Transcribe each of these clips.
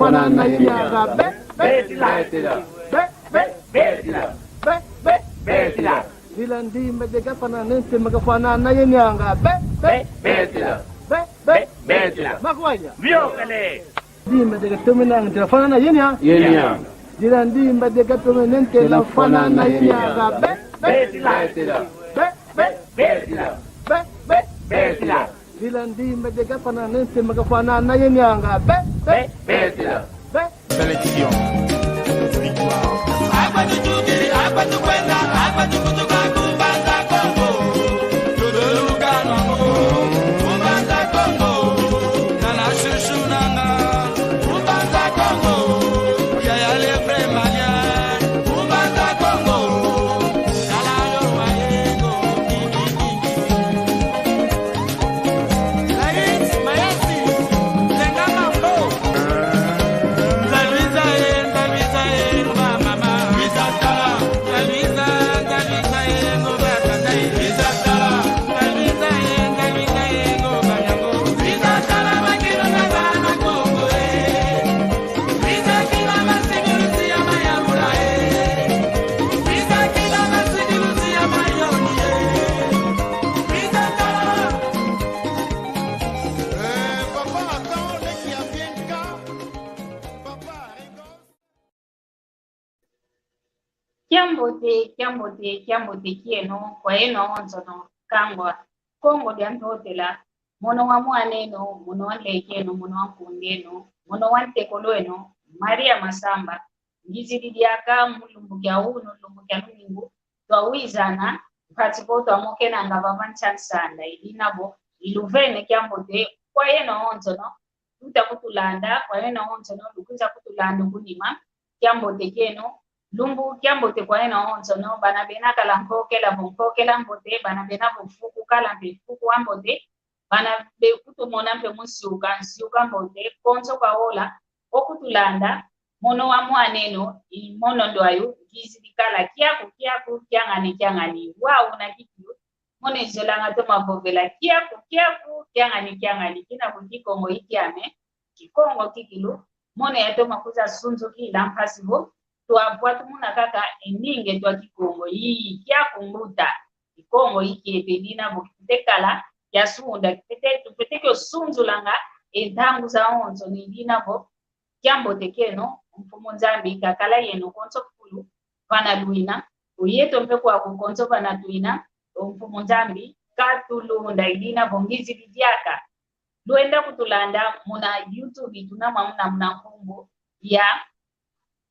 fanana yenya be Betila. Betila. Dilandi medega fanana nte magafanana yenya be Betila. Betila. Makwanya. Viokale. Di medega tumina nte fanana yenya. Yenya. Dilandi medega tumina nte la fanana yenya be Betila. Betila. Betila. Dilandi medega fanana nte magafanana yenya be Betila. Sélection. Kiambote kieno kwa eno onzono kangwa kongo diantotela mono wa mwaneno mono wa lekeno mono wa kundeno mono wa tekoloeno Maria Masamba ngizidi diaka mulumbukia uno lumbukia nuningu twawizana patipo twamokena ngava sanda ilinabo iluvene kiambote kwa eno onzono tutakutulanda kwa eno onzono lukuza kutulanda kunima kiambote kieno lumbu kiambote kwa ena onzo no bana bena kala mpokela mbote bana bena bufuku kala mbefuku ambote bana be kutumona mpe musiuka mbote konzo kwa ola okutulanda mono wa mwaneno mono ndwayo gizidikala kiaku kyangani wao na kitu mone zelanga to mabovela kiaku kyangani kina kukikongo ikiame kikongo kikilu mone yato makuza sunzu kila mpasibo tuavwatu muna kaka eninge twa kikongo hii kia kumbuta kikongo hiki edina bukitekala ya sunda tupete kyo sunzulanga entangu za onzo ni dina bo kiambo tekeno mfumo nzambi kakala yenu konso kulu vana duina uyeto mpe kwa konso vana duina mfumo nzambi katulunda idina bongizi vidiaka luenda kutulanda muna YouTube tunama muna kumbu ya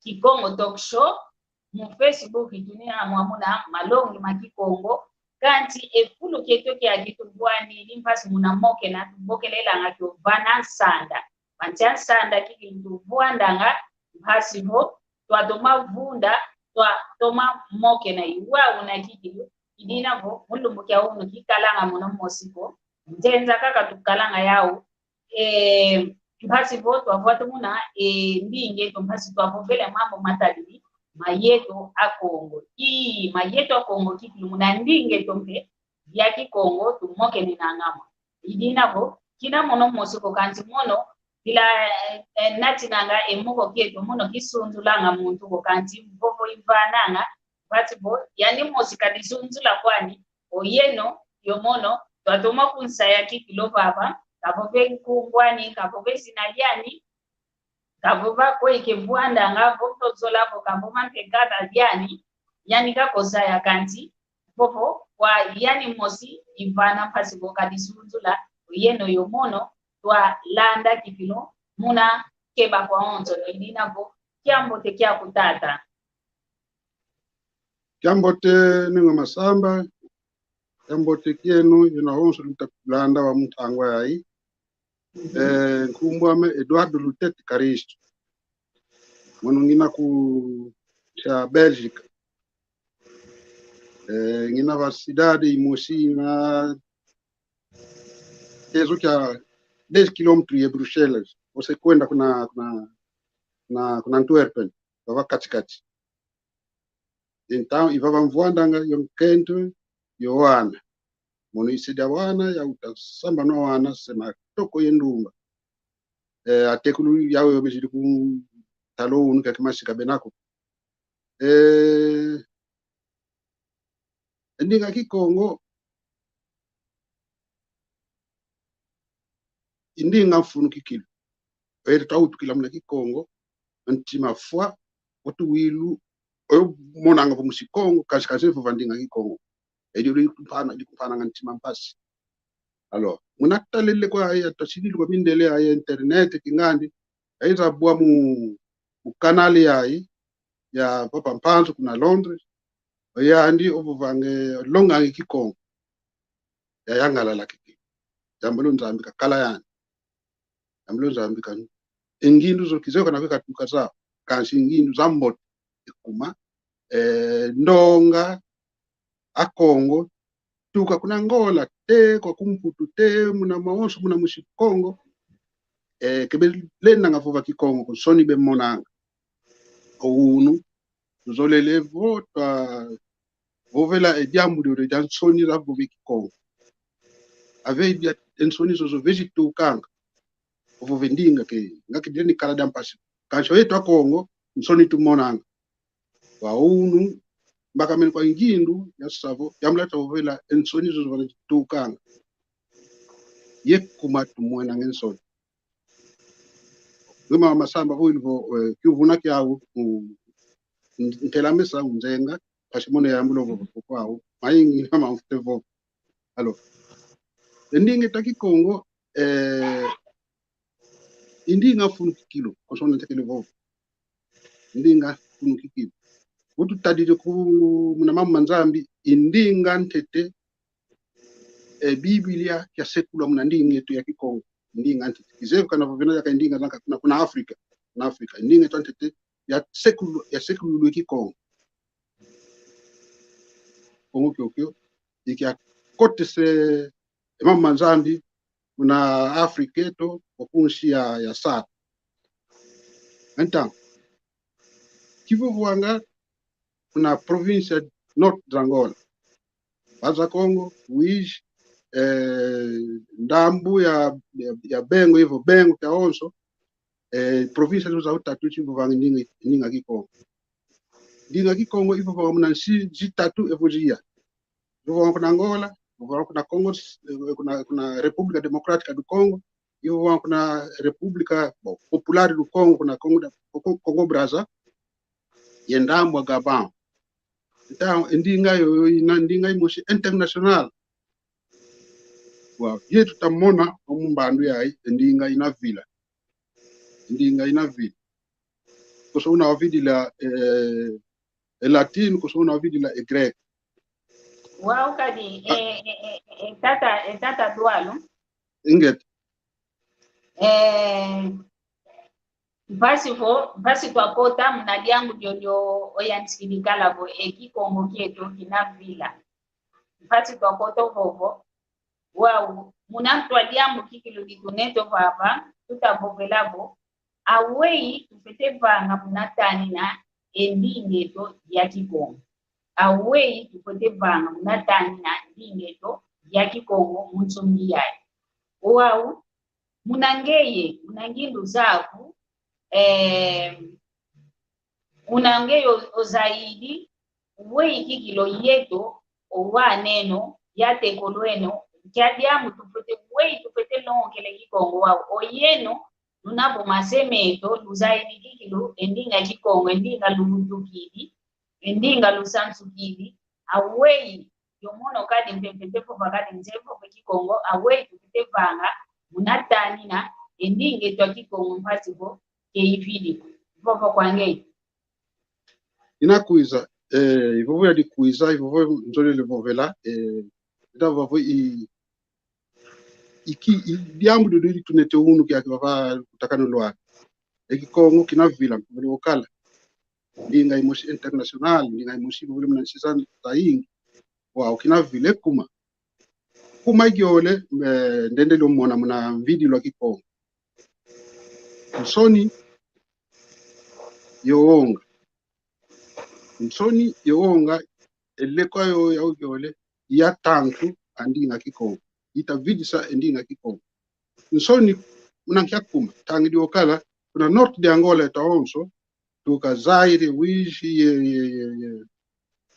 Kikongo Talk Show mu Facebook tunia mwamuna malongi makikongo kanti efulu keto kya kitubwani limpasi muna moke na tubokelela ngato bana sanda bancha sanda kikindubwanda nga hasibo twadoma vunda twadoma moke na iwa una kikilu idina bo mulumbu kya uno kikalanga muno mosiko ndenza kaka tukalanga yao mpasi voto avwatu muna mbinge to mpasi to avovele mambo matadili mayeto a Kongo mayeto a Kongo kiki muna ndinge to mpe ya Kongo tumoke ni nangama idina vo kina mono mosiko kanti mono bila nati nanga emoko kieto mono kisunzulanga muntu ko kanti mvovo ivananga pati bo yani mosika disunzula kwani oyeno yomono twatoma kunsaya kikilo baba kabove kumbwani kabove sinaliani kabova kweke bwanda ngavo tozola vo kaboma mpekata diani yani kakosa ya kanti popo kwa yani mosi ivana pasi boka disunzula yeno yomono twa landa kifilo muna keba kwa onzo ndina vo kiambote kya kutata kiambote ninga masamba kiambote kienu yonahonso lutakulanda wa mutangwa yai nkumbwame Eduardo Lutete Karisto mwana ngina ku cha Belgique ngina va cidade imosi na ezo kya 10 km ya Bruxelas você kwenda kuna Antwerpen va katikati então ivava mvuandanga yonkento yowana mono isida wana ya utasamba no wana sema toko yendumba atekulu yawe yobejidi ku talo unu kakimashika benako ndinga kikongo indinga mfunu kikilo tautukila mna kikongo ntima fwa watu wilu oyo monanga po musikongo kashikaze fo vandinga kikongo edi kupana ngantima mpasi. Alors munatalele kwa aya tasidi kwa mindele aya internet kingandi aiza bua mu kanali ya papa mpanzo kuna Londres ya andi obuvange longa kikongo ya yangala la kiki jambo nzambika kala yani jambo nzambika engindu zo kizeko na kweka tukaza kanshi ingindu zambot ikuma ndonga akongo tuka kuna ngola te kwa kumputu te muna maonso muna mushikongo kebe lena ngafuva kikongo kusoni be monanga unu zolele vota vovela ediambu de jansoni la vovi kikongo ave dia ensoni zo veji tukanga vovendinga ke ngaki deni kala dampasi kancho yetu akongo nsoni tu monanga wa unu mbaka meni kwa ingindu ya savo yamleta vovela ensoni zo vana tukanga yekuma tumwena ngensoni ngema masamba ho ilvo kuvuna kyao ntelamesa unzenga pashimone yambulo vo kwao mayingi kama mftevo. Alors ndinge takikongo indinga funu kilo kosona tekele vo ndinga funu kilo utu tadije ku muna mama nzambi indinga ntete Biblia ya sekula muna ndinga yetu ya kikongo ndinga ntete kizevu kana vovena yaka ndinga zanka kuna Afrika na Afrika ndinga ntete ya sekulu kikongo kongo kyokyo ikia kote se mama nzambi muna Afrika to okunshi ya sa anta kivu wanga kuna province North Angola baza Kongo wish ndambu ya bengo hivyo bengo ya onso province za utatu chivu wanga ndinga kikongo hivyo wanga muna zitatu evojia hivyo wanga kuna Angola kuna Congo kuna Republika Democratica du Congo hivyo kuna Republika Popular du Congo kuna Congo Brazza yendamwa Gabon ndinga yo ndinga imoshi international wa yetu tamona omumbandu yayi ndinga ina villa koso una wavidi la latin koso una wavidi la grek wow kadi tata dualo inget basi kwa kota mnadiangu jojo oyansikilikala vo ekikongo kieto kina vila basi kwa kota vovo wow munamtwaliambu kikilo kikuneto vava tutavovelavo awei tupete vanga munatani na endingeto ya kikongo awei tupete vanga munatani na endingeto ya kikongo munsumbi yae wow munangindu zavu unangeyo zaidi wei kikilo yeto owa neno yate kolweno kyadiamu tupete lonkele kikongo wao oyeno nunapo masemeto luzaidi kikilo endinga kikongo endinga lutukili endinga lusamsukili awei yomono kadi mpepetefo bakadi nzefo kikongo awei tupete vanga munatani na endinge twa kikongo mpasipo keifili vovo kwange inakuiza ivovo ya dikuiza ivovo nzole levovela ndavovo diambu do tunete unu kya kwa kutakano lwa ekikongo kina villa lokala ndinga imoshi international ndinga imoshi vule mna season taingi wa kina villa kuma gyole ndende lo mona mna video lwa kikongo msoni yoonga elekwa yo ya gyole ya tanku andinga kikongo ita vidisa endinga kikongo nsoni mnankyakuma tangi diokala kuna norte de Angola taonso tuka Zaire wishi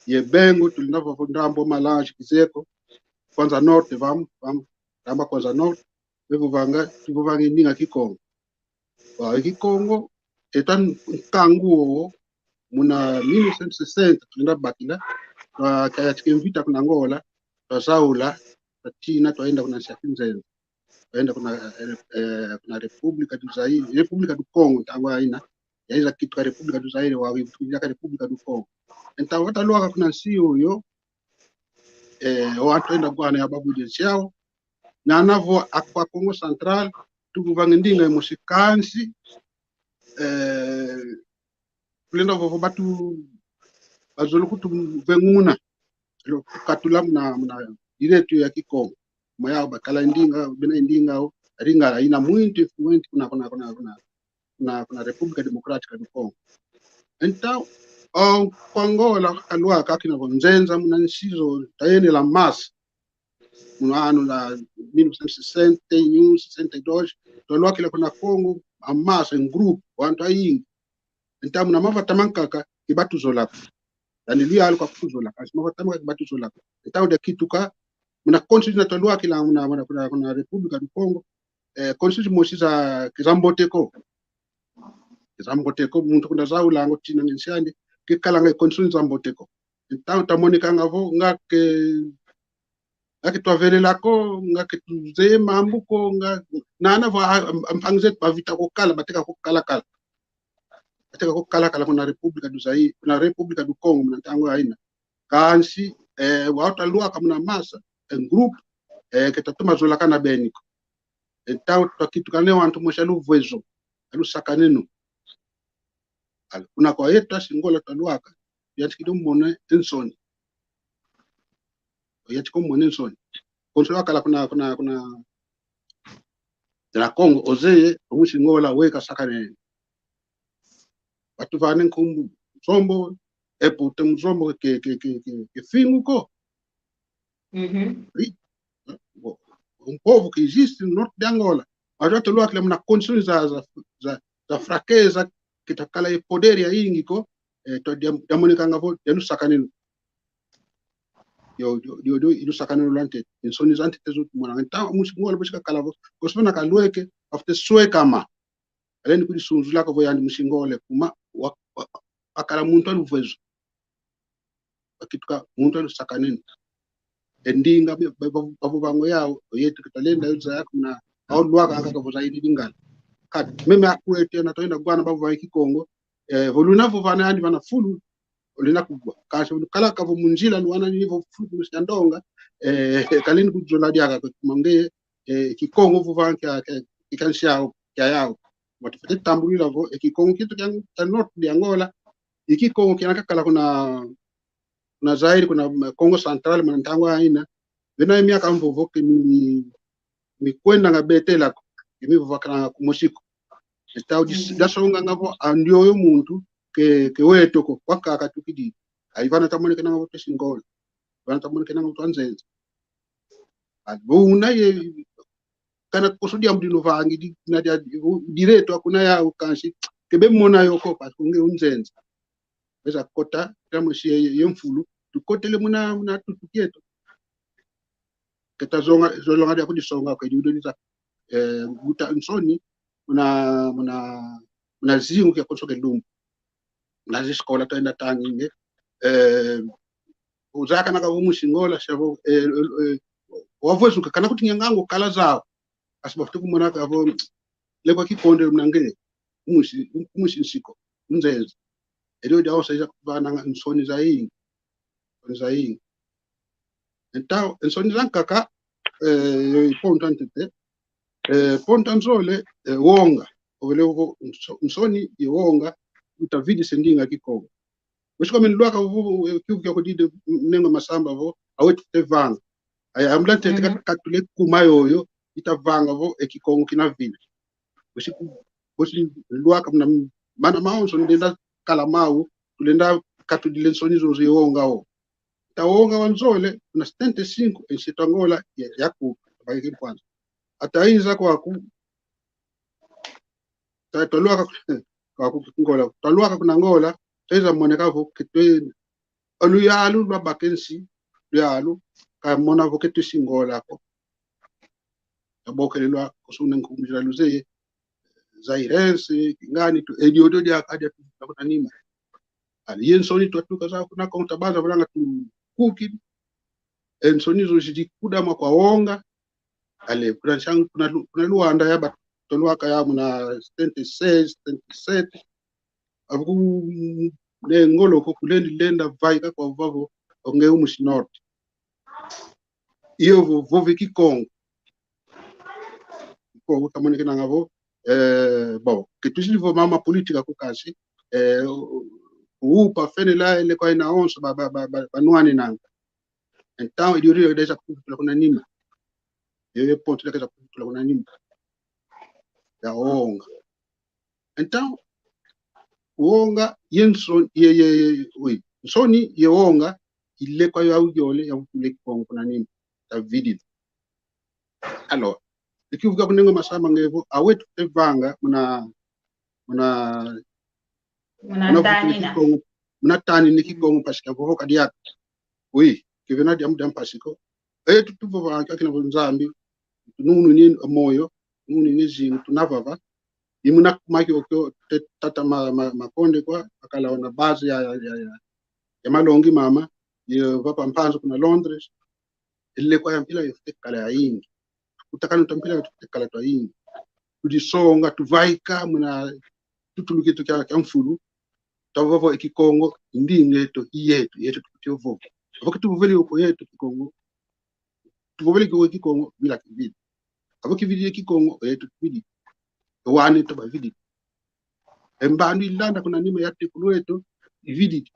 ye Bengo tulinava ndambo Malange Kizeko kwanza norte vamos tamba kwanza norte bevuvanga ninga Kikongo wa Kikongo etan kanguo muna 1960 tulinda bakila kaya tikimvita kuna Angola twazaula tatina twaenda kuna Shakinzenze twaenda kuna República do Zaire República do Congo tangu aina yaiza kitu ka República do Zaire wa kuja ka República do Congo então wataluaka kuna sio yo watu enda bwana ya babu jesiao na navo akwa Congo Central tukuvangindinga musikansi kulenda vovo batu bazolo kutu venguna lo katula mna direto ya Kikongo moya bakala ndinga bena ndinga ringa ina muito influente kuna República Democrática do Congo então Angola alua kakina vonzenza mna nsizo tayene la massa no ano la 1961 62 tolwa kila kuna Congo a massa em grupo wantu aingi então mna mava tamankaka kibatu zolapa yani lia alikuwa kuzola kasi mava tamaka kibatu zolapa então de kituka mna constitution na tolwa kila kuna República do Congo constitution mosi za Kizamboteko muntu kuna zaula ngo tina ngenshandi ke kala ngai constitution Zamboteko então tamonika ngavo ngake twavelela ko ngake tuze mambuko nana va mpangzet bavita ko kala bateka ko kala kuna República do Zaire kuna República do Congo mna tango aina kansi wauta lua kama massa en groupe que tatuma zola kana beniko então twakitukane wantu moshalu vwezo alu sakaneno kuna kwa eta singola taluaka yatikido mone ensoni yatiko mone ensoni konsola kala kuna la Congo ozeye omusingola weka sakane watu vane nkumbu sombo epute mzombo ke fingu ko um povo que existe no norte de Angola mas já telo aquele na condições da fraqueza que tá cala e poder aí ingiko to diamonika ngavo delu sakanino yo ilu sakanino lante insoni zante tezu mwana então musingola bishika kala vo kosona kalweke after sueka ma aleni kudi sunzula ko voyandi musingole kuma akala muntu aluvezo akituka muntu alu sakanino endinga bavo bango yao yetu kitalenda yuza yako na aulwaka akaka zaidi dingala kat meme akwete na toenda bwana bavo wa Kikongo voluna vovana yani bana fulu olina kubwa kasi kala kavo munjila luana nivo fulu mshandonga kalini kujola diaka kumangeye Kikongo vovanka ikanshao kya yao watufete tambulila vo Kikongo kitu kya norte de Angola Kikongo kinakakala kuna Zaire kuna Congo Central mantango aina vena miaka mvovo ke ni kwenda ngabetela kimi vovakana kumosiko estao dasonga ngavo andio yo muntu ke wetoko kwakaka tukidi aivana tamoneke na ngavo singola vana tamoneke na ngavo twanzenza aduna ye kana kusudia mdino vangi na direto akuna ya ukanshi kebe mona yoko pa kunge unzenza beza kota tamoshi yemfulu tukotele muna tutukieto ketazonga dia kudisonga kwa judoniza guta nsoni muna zingu kia konsoke lumbu na ziskola toenda tanginge uzaka naka umusingola shavo wavozu kana kuti nyangango kala zao asibafuti kumona kavo lekwa Kikonde mnange umusi nsiko unzenza edo dia osa kubana nsoni zaingi então nsoni zankaka importante pontanzole wonga ovelevo nsoni yewonga utavidi sendinga Kikongo wishiko menluaka kivukia kudide nengo masamba vo awetu tevanga amlante katule kumayoyo itavanga vo Kikongo kinavile wishiko luaka mana maonso ndenda kalamau tulenda katudile nsoni zozo yewonga o tawonga wanzole na 75 ensitangola yaku bakiki kwanza ataiza kwa tolwaka ka ku ngola tolwaka kuna ngola teza moneka vo ketweni aluyalu lwa bakensi luyalu ka mona vo ketu singola ko abokelelwa kusuna nkumjira luzeye zairense ngani tu ediodo dia akadia kuna nima ali yensoni tuatuka za kuna konta baza vulanga tu kuki ensoni zo jikuda kwa onga ale kuna changu kuna luanda ya tolwaka ya muna 26 27 avu ne ngolo ko kulendi lenda vaika kwa vavo onge umushinort iyo vovi kikongo ko kamone kina ngavo bon que toujours vo mama politika ko kasi upa fenela ile kwa ina onso banwani nanga então il y aurait déjà kuna nima yewe ponto leka kuna nima ya onga então onga yenson ye oui soni ye onga ile kwa ya ujole ya kule kuna nima ta vidi alors ikivuka kunengo masama ngevo awetu tevanga muna tani ni kikongo pasika vovo kadia oui kivena dia mudam pasiko tuvo vanga kina nzambi nunu ni moyo nunu ni zingu tunavava imuna kumaki okyo tata makonde kwa akala ona base ya malongi mama ye vapa mpanzo kuna Londres ile kwa mpila yote kala ya ingi utakana utampila yote kala to ingi tudisonga tuvaika muna tutuluke to kya mfulu tavovo ikikongo ndinge to yetu tutiovo avoko tuvoveli uko yetu kikongo tuvoveli ko kikongo bila kividi avoko kividi kikongo yetu kividi wani to bavidi embanu ilanda kuna nima yate kulweto vidi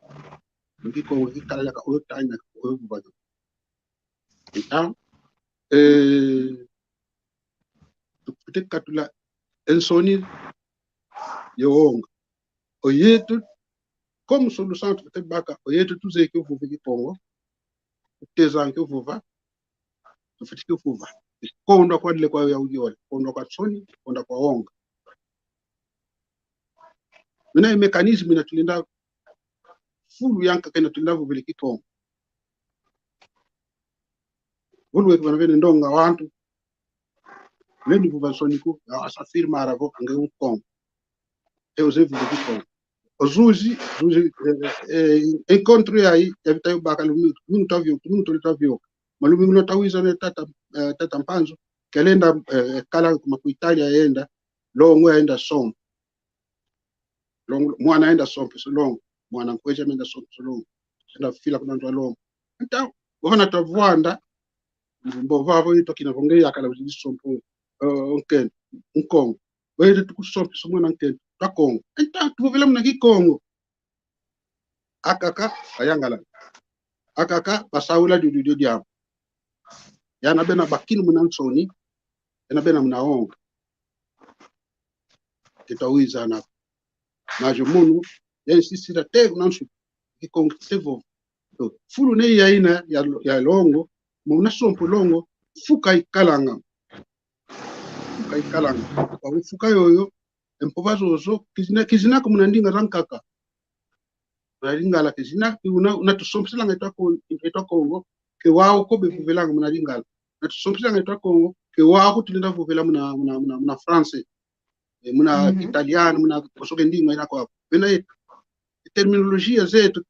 kikongo kikala ka otanya ko bado então peut-être katula ensoni yonga oyetu comme sur le centre peut-être baka oyetu tuze que vous vivez Congo tezan que vous va tu fais que vous va kondo kwa ile kwa ya ujole kondo kwa soni kondo kwa onga mina mekanisme inatulinda fulu yanka kana tulinda vile Congo vulwe kwa vile ndonga wantu lendi vuvasoniku asafiri mara vo ange Congo eusevu de Congo ozuzi encontro aí evitayo baka lumu tavio malumi mno tawiza ne tata mpanzo kalenda kala kuma ku Italia yenda longo yenda som longo mwana yenda som so longo mwana nkweja menda som so longo enda fila kuna ndo longo então wana tavwanda mbo vavo ito kina vonge yakala uzi sompo onken Congo wewe tukusompa so mwana nken ta Congo então tuvela mna ki Congo akaka ayangala akaka basaula du diabo yana bena bakini muna nsoni yana bena muna onga kitawiza na majumunu yensisira te nansu kikongo tevo fulu ne yaina ya longo muna sompo longo fuka ikalanga kwa fuka yoyo empovazo zo kizina ko munandinga rankaka lingala kizina una tusompsela ngaitwa Congo ke wao ko bevuvelanga muna lingala na tusompsela ngaitwa Congo ke wao ko tulinda vuvela muna France muna italiano muna kosoke ndinga ina kwa bena terminologia zetu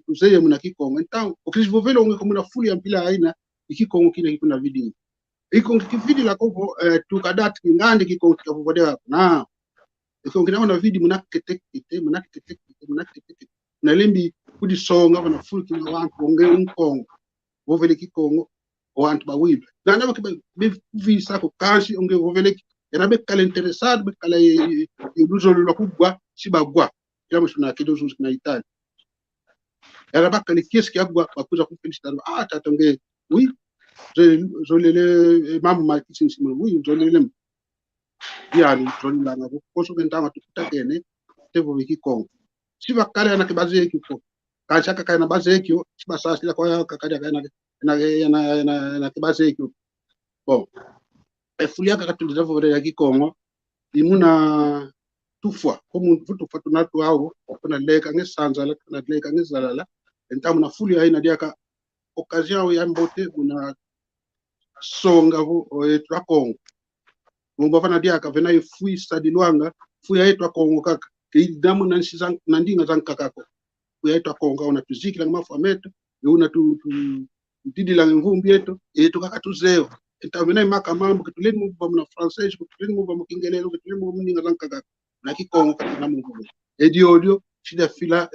tuzeye muna kikongo então okisvovela unge komuna fuli ya mpila aina ikikongo kina kikuna vidinga ikongo kividi la kovo tukadati ngande kikongo kikavodea na ikongo kina wana vidi muna ketekete na lembi kudi songa wana fuli kina wantu onge Congo vovele kikongo wantu bawiba na naba visa ko kansi onge vovele era be kala interessado be kala iluzo lo kubwa sibagwa kila mshuna kidozo na Italia era bakale kieski agwa bakuza kufelicitar tata nge oui zolele mama makisi sima oui zolele yani zolila ngabo koso bentanga tukutakene tevo wiki Congo siba kale na kibaze ekiko kachaka kana baze ekyo siba sasila kwa kakada kana na kibaze ekyo bon efulia kakatuliza vore ya Congo imuna tufwa como tufwa tunatu hao tunaleka ngesanza la tunaleka ngezalala entamu na fuli haina diaka occasion ya mbote una songa vo etwa Kongo mumba fana diaka vena ifui stadi Luanga fui etwa Kongo kaka kidamu na nsizang nandinga zankakako fui etwa Kongo una tuziki la mafu ameto una tu didi la ngumbi yetu kaka tuzeo entavena maka mambo kituleni mumba mna francais kituleni mumba mkingelelo kituleni mumba mninga zankakako na Kikongo kana mungu edio shida fila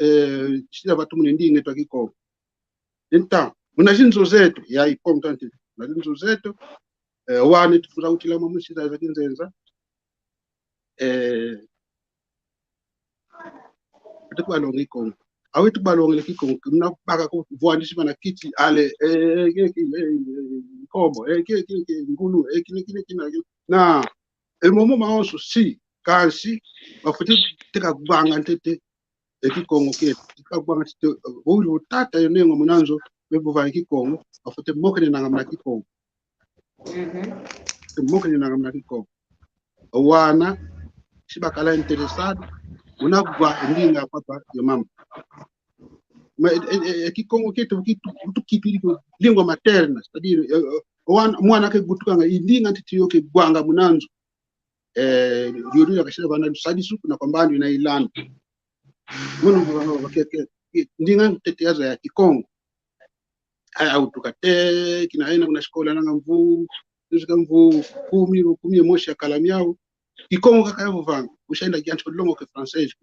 shida watu mnendinga etwa Kikongo então muna zinzo zetu ya importante na zinzo zetu wane tufuza utila mamushida za kinzenza tukubalonga Kikongo awe tukubalonga Kikongo mna baka ko voandishi bana kiti ale kobo ngulu kina na momo maonso si kansi bafuti tika kubanga ntete Kikongo ke tika kubanga tete bulu tata yonengo munanzo beva Kikongo bafuti mokene na ngamna Kikongo mokene na ngamna Kikongo wana sibakala interesado unagwa ndinga papa yo mama Kikongo ketu kipiri lingua materna c'est-à-dire mwana ke gutukanga indinga ntitiyo ke gwanga munanzo yuri yakashira bana sadisu na kwambani na ilana muno bakeke ndinga ntetiaza ya Kikongo au tukate kinaenda kuna shikola nanga mvu nzika mvu 10 moshi ya kalamiao Kikongo kaka yavo vanga ushaenda kiancho longo ke français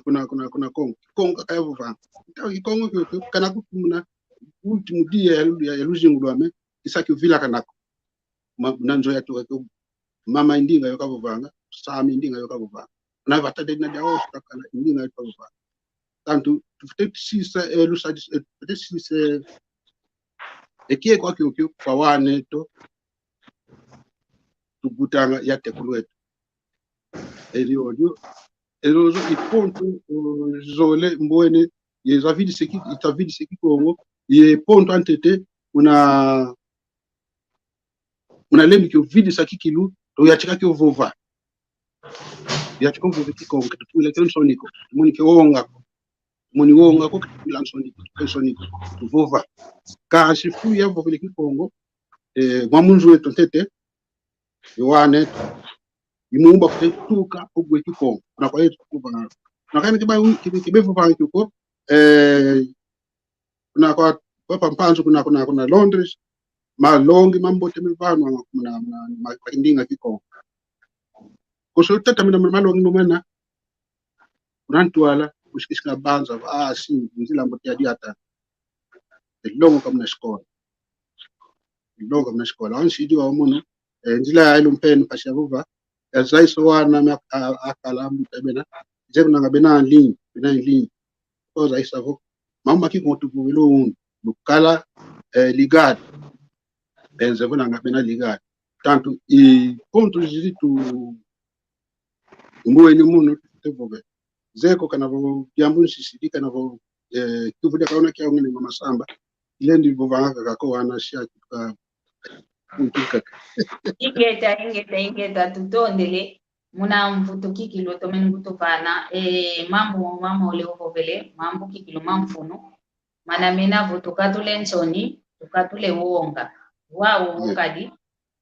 kuna Kongo kaka yavo vanga Kikongo kana kumuna ultimo dia ya luzingu lwame isaki vila kanako nanzo ya tu mama indinga yokavo vanga sami indinga yokavo vanga na vatade na dawo kaka indinga yokavo vanga tanto peut-être si ça peut-être si c'est ekie kwa kyo kwa wane to tugutanga ya tekuluetu eliodio elozo iponto zole mbwene yeza vidi seki Kongo ye ponto antete una lembi kyo vidi saki kilu to yachika kyo vova yachika vova Kikongo kitupula kyo soniko munike wonga ko kitupula soniko vova ka shifu ya vova Kikongo mwamunzu wetu ntete yoane imumba kutuka ogwe Kikongo na kwa yetu kuva na kama kibevu vangi kuko kuna kwa pampanzo kuna Londres malongi mambote mevano kuna makindinga Kikongo kusotata mina malongi nomana unantwala ushikishika banza si nzila mbote ya diata longo kama shikola anshidi wa muno nzila ilumpeni pashavuva zaiso wana akalamu tabena jebna ngabena lin ko zaisa vo mama Kikongo tuvilo lukala ligad benzebona ngabena ligad tanto ponto jitu mbueni muno tevove zeko kana vo jambu sisidika na vo tuvuda kaona kia ngene mama samba ile ndivyo vanga kako wana shia ka ingeta tutondele muna mvuto kikilo tomeni kutofana mambo ole ovele mambo kikilo mamfuno mana mena vuto katule nsoni tukatule wonga wao ngadi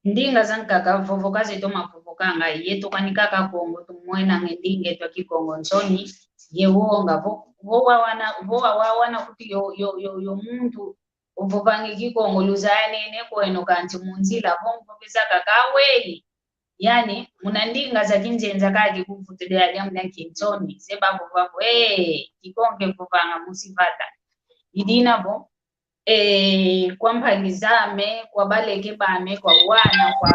ndinga zankaka vovokaze to mavovokanga yeto kanikaka Kongo tumwena ngendinge to Kikongo nsoni ye wonga vo wana kuti yo muntu uvovangi Kikongo luzane nekweno kanti munzila vongo bizaka kaweli yani munandinga za kinzenza kaje kuvutile ya mna kinsoni sebabu babo Kikongo vovanga musivata idina bo kwa mpangizame kwa baleke bame kwa wana kwa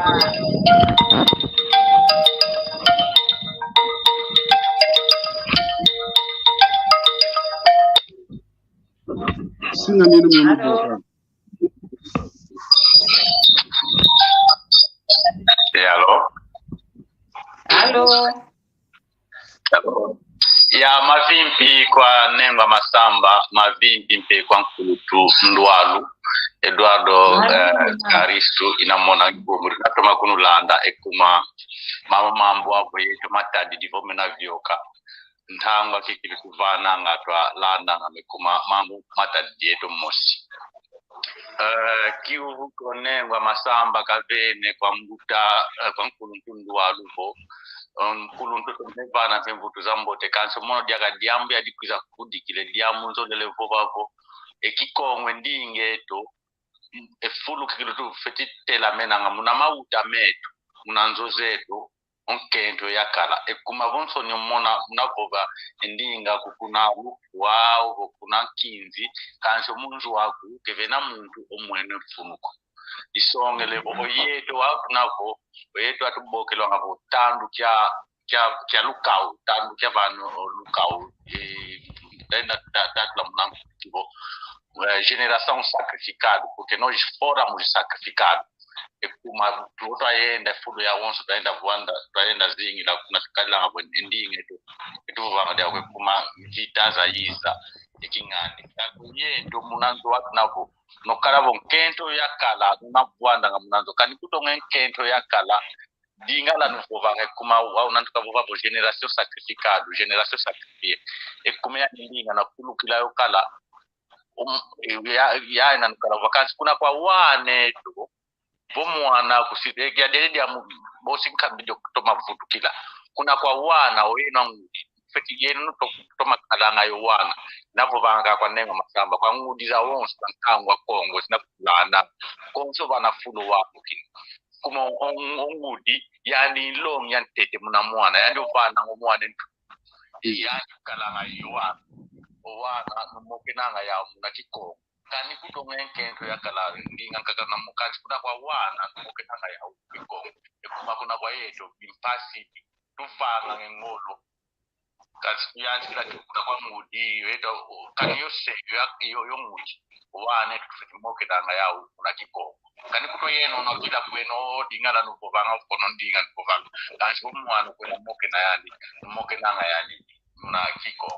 singa nini mwana Halo. Ya mavimpi kwa nenga masamba mavimpi mpe kwa nkulutu ndwalu Eduardo Karisto inamona ngomuri natoma kunulanda ekuma mama mambo abo yetu matadi divomena vyoka ntangwa kikili kuvana ngatwa landa ngamekuma mambo matadi yetu mosi kiu konengwa masamba kavene kwa mguta kwa nkuluntundu wa lubo nkuluntundu nevana pemvutu zambote kanso mono diaga diambu ya dikuza kudikile diamu nzo lelevo bavo ekikongwe ndingeto efulu kikilutu fetitela menanga muna mauta metu muna nzo zetu onkento yakala ekuma bonso nyomona munavoba endinga kukuna wao kukuna kinzi kanso munzu waku kevena muntu omwene mfunuko isonge lebo oyeto wakunavo oyeto atubokelwa ngavo tandu kya lukau tandu kya vano lukau tatula munangu kibo geração sacrificada porque nós fôramos sacrificados ekuma tuto ayenda fudo ya wonso taenda vuanda taenda zingi la kuna kala ngabo endinge tu vanga dia ekuma vitaza yiza ekingani kakunye ndo munanzo watu nabo nokala bonkento yakala na vuanda ngamunanzo kani kutonga nkento yakala dingala no vanga ekuma wa unantuka vova bo geração sacrificada geração sacrifiée ekuma ya ndinga na kulukila yokala ya ina nukala vakansi kuna kwa wane tu bomwana kusidege adeli ya bosi nkambido kutoma vutu kila kuna kwa wana oina ngudi feti yenu kutoma kalanga yo wana navo vanga kwa nenga masamba kwa ngudi za wonsu nkangwa Kongo sinakulana konso vana fulo wapo kini kuma ngudi yani long yantete muna mwana yani uvana ngomwana ntu yani kalanga yo wana owana nomokenanga ya muna kiko kani kutonga nkento yakala ndinga nkakana mukazi kuna kwa wana nomokenanga ya kiko ekuma kuna kwa yeto impasi tuvanga ngolo kasi yanti kila kuna kwa mudi yeto kani yose yo mudi wane tufitimokenanga ya muna kiko kani kuto yeno no kila kweno dingala no povanga kono ndinga no povanga kansi omwana kwena mokena yani nomokenanga yani muna kiko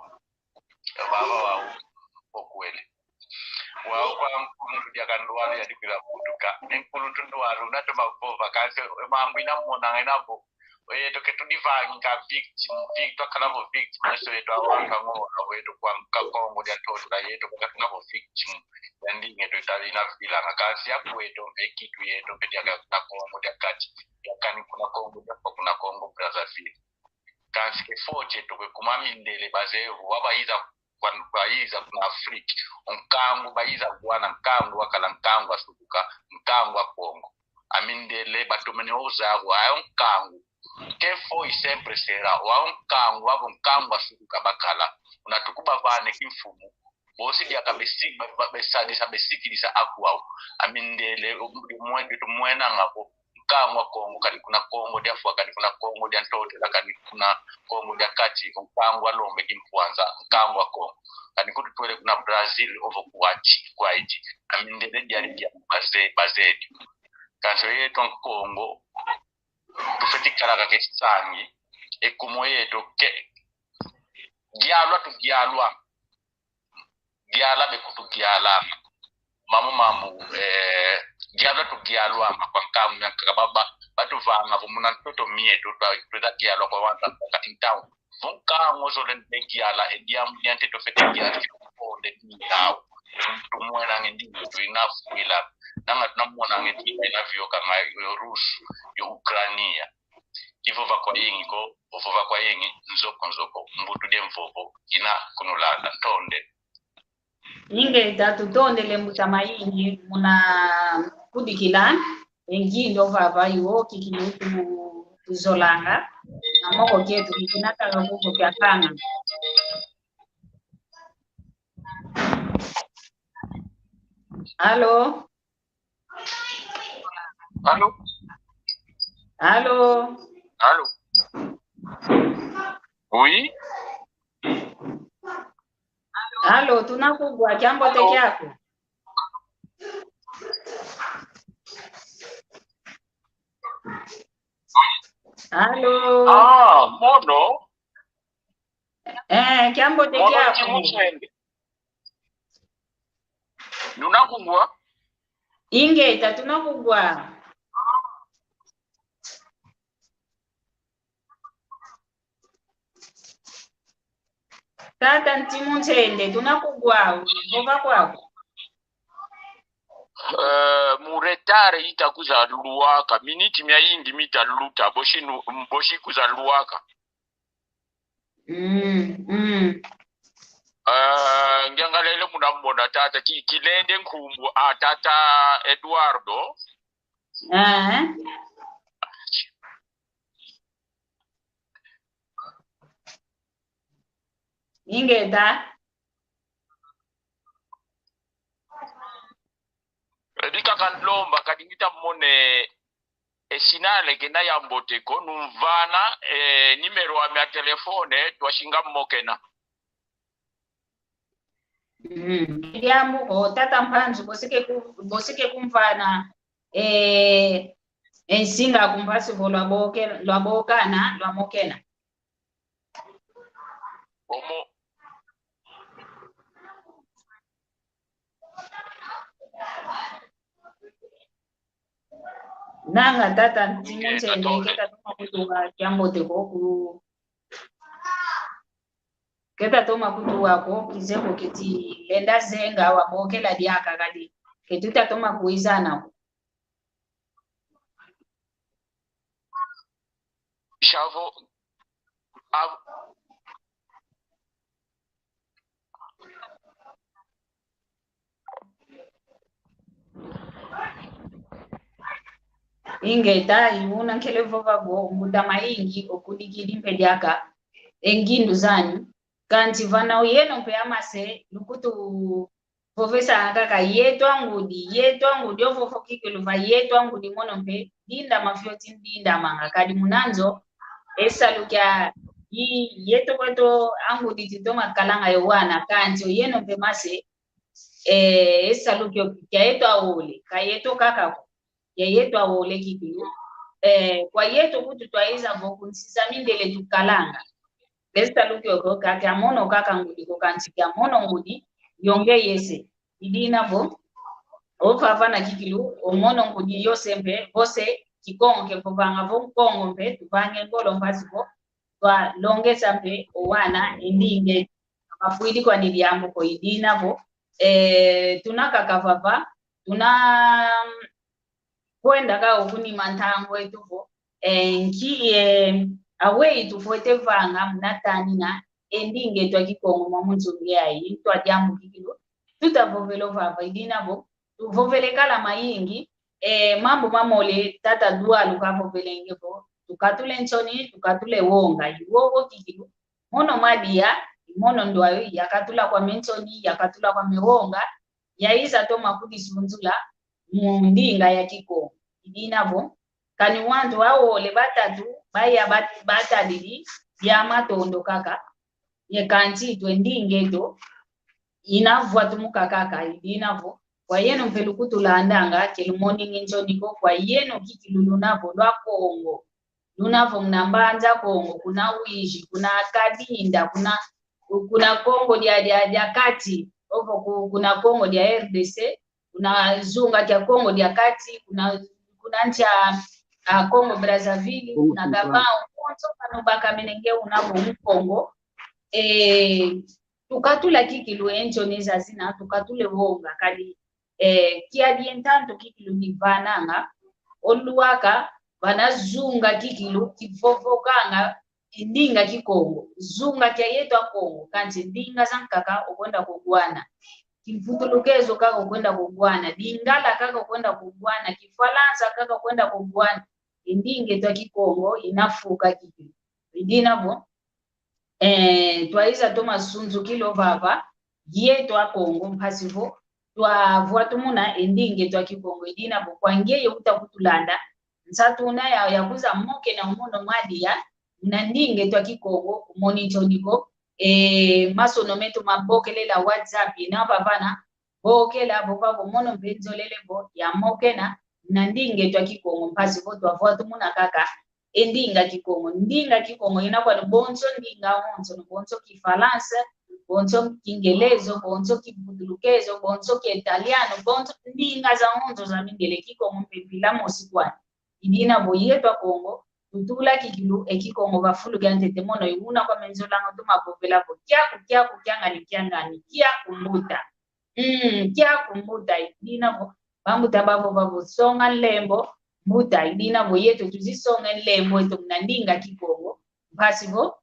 baba wao okwele wao kwa mkulu ya kanduwale ya dikira kutuka mkulu tunduwalu natoma vova kanse mambo inamona ngainabo oyeto ketudivanga nka victim kanabo victim neso yeto awanga ngo aweto kwa Kongo ya toto yeto kanabo victim yandinge to italina vila ngakansi yakweto ekitu yeto pedia na Kongo ya kati yakani kuna Kongo ya kuna Kongo Brazzaville kansi kefoche to kumamindele bazevu wabayiza kwa kuna Afrika onkangu bayiza bwana nkangu wakala nkangu asubuka nkangu wa Kongo amindele batomene ozago ayo nkangu kefo sempre sera wa nkangu wabo nkangu asubuka bakala unatukuba vane kimfumu bosi dia kabesiga besadisa besikilisa akwawo amindele umwende tumwena ngapo kangwa Kongo kali kuna Kongo dia fwa kali kuna Kongo dia ntote kali kuna Kongo dia kati kangwa lombe kimpwanza kangwa Kongo kali kututwele kuna Brazil over kwaiti amindele dia bazedi kanso yetu Kongo tufetikala kakesangi ekumo yetu ke gialwa giala bekutu giala mamu gialwa tu gialwa makwakamu yakababa batu vanga vumuna toto mieto twa gialwa kwa wanta in town vonka ngozo len giala ediam yante to fete giala ko de nyawo tumwana ngendi to inafuila nanga tunamona ngendi na vyoka nga Rus yo Ukraine ivo vakwa yingi ko ovo vakwa yingi nzoko mbutu de mvovo ina kunulanda tonde ninge datutonde lembuta mayingi muna kudikila engindo vava yo kikilutu tuzolanga amoko ketu kikinaka nguvu kya kanga Allo Oui Allo tunakugwa jambo teke yako Allo mono jambo teke yako nunakugwa Ingeta tunakugwa. Tata Ntimuntende tunakugwa ngova kwako. Muretare itakuza luwaka miniti myayindi mitaluta boshi kuza luwaka. Ngiyangalele munambona tata kilende nkhumbu tata Eduardo. Ingeta Rika kanlomba kadingita mone esinale kena yambote ko numvana nimero ya telefone twashinga mmokena. Ndiamu ko tata Mpanzu bosike kumfana ensinga kumpasi vo lwabokana lwamokena. Omo Nanga tata Ntimuntende keta toma kutuga kyambote ko keta toma kutuga ko kizeko kiti lenda zenga wabokela diaka kadi ketuta toma kuizana Shavo Ingeta imuna nkelevo vago muda maingi okudikidi mpediaka engindu zanyu kanti vana uyeno mpe amase lukutu profesa akaka yetu angudi ofofo kikeluva yetu angudi mono mpe dinda mafyoti dinda manga kadi munanzo esalukya yetu kweto angudi titoma kalanga yowana kanti uyeno mpe mase esalukyo kya yetu awole ka yetu kakako ya yetu awole kikilu kwa yetu kutu twaiza vokunsiza mindele tukalanga besta lukyo ko kaka mono kaka ngudi ko kansikia mono ngudi yonge yese idina vo ofava na kikilu omono ngudi yose mpe bose kikongo ke kovanga vo kongo mpe tuvange ngolo mbasipo twa longesa mpe owana endinge mafuidi kwa niliambo ko idina vo tunaka kavava tuna kwenda ka okuni mantango etuvo awei tufote vanga mnatani na endinge twa kikongo mamunzunge ayi twa jamu kikilo tutavovelo vava idinavo tuvovele kala mayingi mambo mamole tata dualu kavovelenge vo tukatule nchoni tukatule wonga iwowo kikilo mono madia mono ndwayo yakatula kwa menchoni yakatula kwa mewonga yaiza toma kudisunzula mundinga ya kikongo idinavo kani wantu wawole batatu baya batadidi ya matondo kaka ye kanti twendingeto inavwa tumuka kaka idinavo kwa yeno mpelukutula kelumoni nginjoniko kwa yeno kikilulunavo lwa Kongo lunavo mnambanza Kongo kuna wiji kuna kadinda kuna Kongo dia kati ovo kuna Kongo dia RDC kuna zunga kia Kongo dia kati kuna ncha Kongo Brazzaville na Gabao konso kanubaka menenge unavo Kongo tukatula kikilu encho neza zina tukatule wonga kali kia dientanto kikilu nivananga oluwaka vanazunga kikilu kivovokanga indinga kikongo zunga kia yetu Kongo kanti ndinga zankaka okwenda kugwana kivutulukezo kaka okwenda kugwana dingala kaka okwenda kugwana kifalansa kaka okwenda kugwana indinge twa kikongo inafuka kikilu idinavo twaiza toma sunzu kilo vava yetu Kongo mpasivo twa tumuna endinge twa kikongo idinavo kwa ngeye utakutulanda nsatuna yakuza moke na umono mwadia na ndinge twa kikongo monitoniko masonometo mabokelela WhatsApp na vavana bokela bopavo mono mbenzolele bo ya mokena na ndinge twa kikongo mpasivo twa tumuna kaka endinga kikongo ndinga kikongo inakwa bonso ndinga onso bonso kifalansa bonso Kiingelezo, bonso Kibudulukezo, bonso Kiitaliano, bonso ndinga za onzo za mingele Kikongo mpempila mosikwani. Idina boyetwa Kongo, tutula kikilu Kikongo bafulu gantete mono yuna kwa menzolango tumapopela po kia ngani kia kumbuta. Kia kumbuta idina bo bambuta babo songa lembo muta idina boyeto tuzisonga lembo eto mnandinga Kikongo basi bo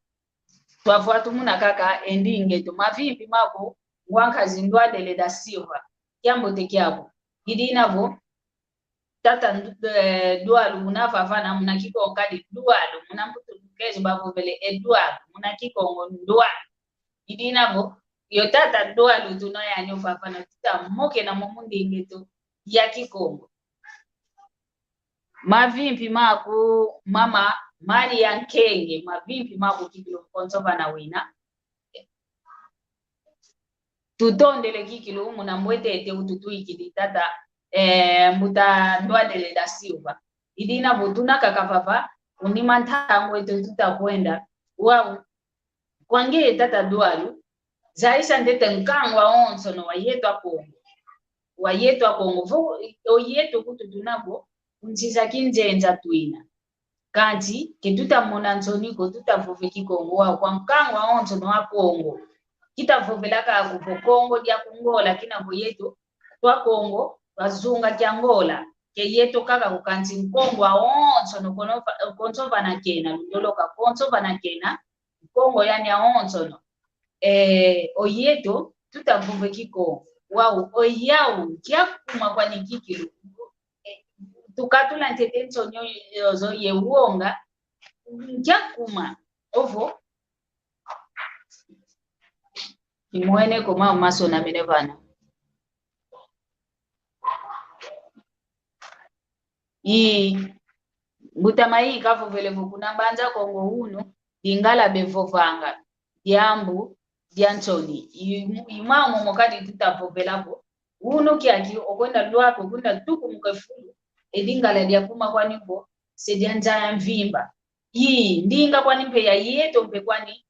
twafuatu muna kaka endinge to mavimbi mako wanka zindwadele da Silva kyambo tekyabo idina bo tata dualu munafafana muna Kikongo kadi dualu muna mputukezo babo vele edualu muna Kikongo dualu idina bo yo tata dualu tunoya nyofafana tutamoke na momundinge to ya Kikongo mavimpi mako mama mali ya Nkenge mavimpi mako Kikilo konsova na wina tutondele Kikilo muna mwete ututu ikidi tata muta ndwadele da Silva idina butuna kakapapa unimantango eto tutakwenda wao kwange tata dualu zaisa ndete nkangwa onso no wayetwa Kongo oyeto kututunabo unziza kinzenza twina kanti ketutamona nzoniko tutavove Kikongo wa kwa nkangwa onzo no wa Kongo kitavovela ka ku Kongo dia kungola kina boyeto twa Kongo bazunga kyangola ke yeto kaka kukanzi Nkongo onzo no konso bana kena ndoloka konso bana kena Kongo yani onzo no oyeto tutavove Kikongo wao oyao kia kuma kwa Kikilo tukatula ntetenzo nyozo yewonga njakuma ovo imwene koma maso na menevana butamai kavovele kuna banza Kongo uno dingala bevovanga diambu dianchoni imamo mokadi tutavovelapo uno kiaki okwenda lwako kwenda tuku mukefulu edingala dia kuma kwanipo sedianja ya mvimba ndinga kwani ya yeto mpe kwani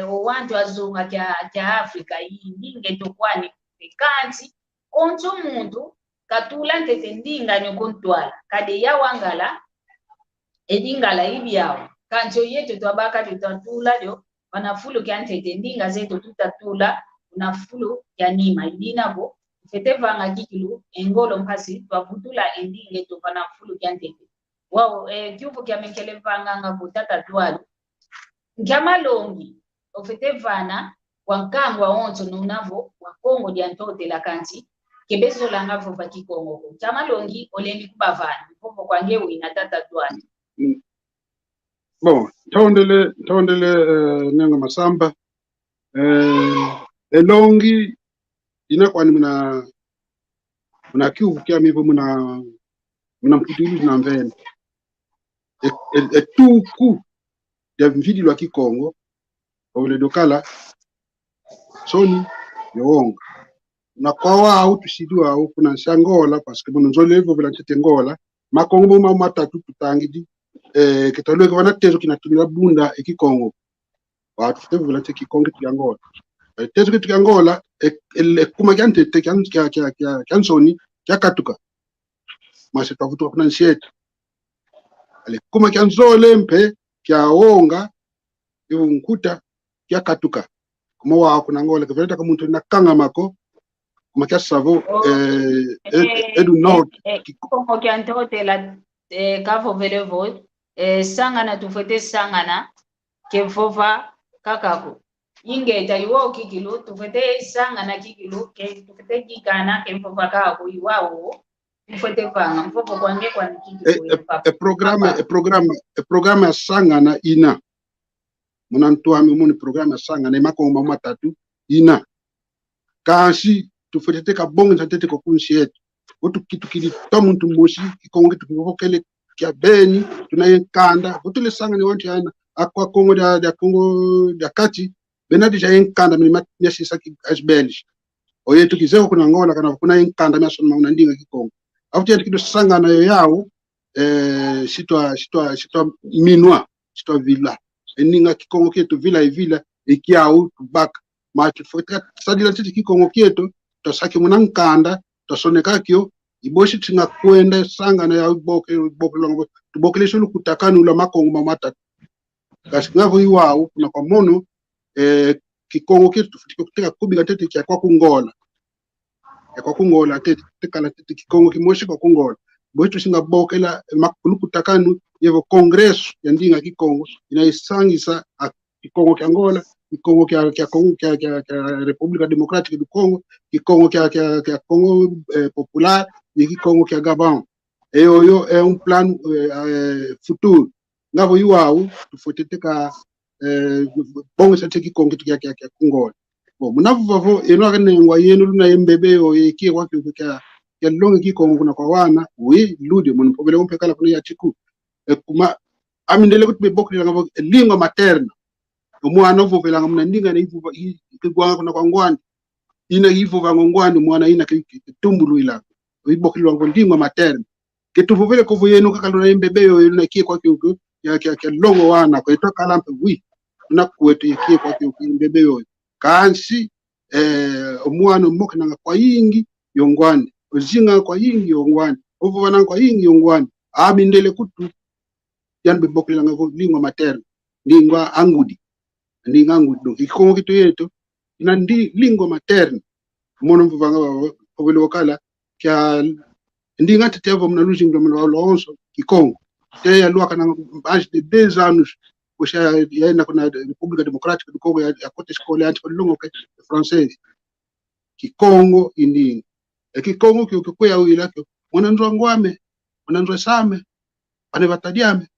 wantu azunga kya Afrika ndinge to kwani pekanzi konzo muntu katula ntete ndinga nyokontwala kade ya wangala edingala ibiao kanzo yeto twabaka tutatula lyo wanafulu kya ntete ndinga zetu tutatula unafulu ya nima idinabo fetevanga Kikilo engolo mpasi twavutula endinge topana fulu kyantete wao kyufu kya menkele vanga ngavutata twalo nkamalongi ofetevana wankangwa onzo nunavo wa Kongo dia ntote la kanti kebezo la ngavo va Kikongo nkamalongi olendi kubavana mpopo kwange wina tata twalo bon tawndele nenga masamba elongi ina kwani muna kiu kia mivo muna mputulu na mvene etuku ya mvidi lwa Kikongo ovile dokala soni yowonga na kwa wao tusidua kuna shangola parce que bono nzolevo vila tete ngola makongo ma matatu tutangidi ketolwe kwa na tezo kinatumila bunda Kikongo watu tevo vila tete Kikongo kiangola tezo kiangola kuma kyante te kyansoni kyakatuka mase tavuto kuna nsheta ale kuma kyanzole mpe kyawonga nkuta kyakatuka kuma wa kuna ngola kveleta kama muntu nakanga mako kuma kyasavo edu nord Kikongo kyantotela kavo velevo sangana tufete sangana kevova kakako ingeta iwo Kikilo tufete sangana Kikilo ke tufete kikana ke mvova kako iwao tufete vanga mvova kwange kwa Kikilo programa sangana ina munantuami muni programa sangana makongo matatu ina kansi tufete ka bonga tete ko kunsiet otu kitu kili tomuntu moshi Kikongo tukuvokele kya beni tunayenkanda otule sangana wantu yana akwa Kongo da Kongo da kati benadi ja enkanda mimi nyasisa ki asbelish oyetu kizeko kuna ngola kana kuna enkanda maso mauna ndinga Kikongo afuti kido sangana yao sitwa minwa sitwa villa eninga Kikongo ketu villa ikiao tubaka macho futa sadila titi kikongo kieto tosaki munankanda tosonekakyo iboshi tinga kwenda sanga na ya boke longo tubokele shulu kutakanu la makongo mamata kasi ngavo iwao kuna kwa mono kikongo kieto tufutiko kuteka kubiga tete kia kwa kungola tete kala tete kikongo kimoshi kwa kungola boshi singa bokela makulu kutakanu yevo kongreso ya ndinga kikongo inaisangisa kikongo kia Angola kikongo kia Kongo kia República Democrática do Congo kikongo kia Congo Popular e kikongo kia Gabon eyo é plano futuro ngavo iwao tufoteteka bongo sa kikongo kia Angola bo munavu vavo eno akanengwa yenu luna yembebe yo ekie kwa kia longe kikongo kuna kwa wana we lude mun pobele umpekala kuna ya chiku kuma amindele kuti bebokli ngavo lingua materna umwana uvovela ngamna ndinga na ivuva ikigwanga kuna kwa ngwani ina ivuva ngwani mwana ina kitumbulu ila ibokli ngavo lingua materna ketuvovele kovo yenu kakalona imbebeyo yena kie kwa kiuku ya longo wana kwa itoka lampe wi na kuwetu kie kwa kiuku imbebeyo kansi umwana mokna kwa yingi yongwani uzinga kwa yingi yongwani uvovana kwa yingi yongwani amindele kutu yan bebokli ngavo lingua materna lingua angudi donc ikongo kitu yetu ina lingua materna mono mvanga povele wakala kya ndinga tetevo mna luzi ngomelo lonso kikongo te ya lwa kana age de 2 anos kusha yaenda kuna República Democrática do Congo ya kote skole anti longo ke francais kikongo indinga kikongo kyo ya wila kyo mwana ndwa ngwame mwana ndwa same ane batadiame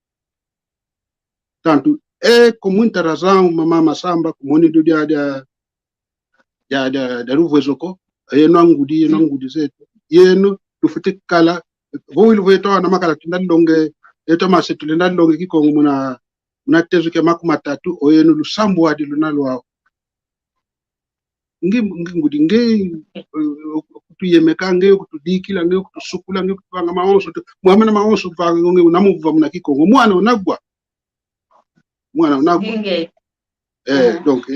tanto com muita razão mama Masamba kumoni do dia ruvwezoko yeno angudi zetu yeno tufute kala voilu veto na makala tindalonge eto masetu ndalonge kikongo muna tezu ke makumatatu oyeno lusambu wadi lunalwa ngudi kutuyemeka kutudikila kutusukula kutuvanga maonso mwamana maonso vanga unamuva muna kikongo mwana unagwa donc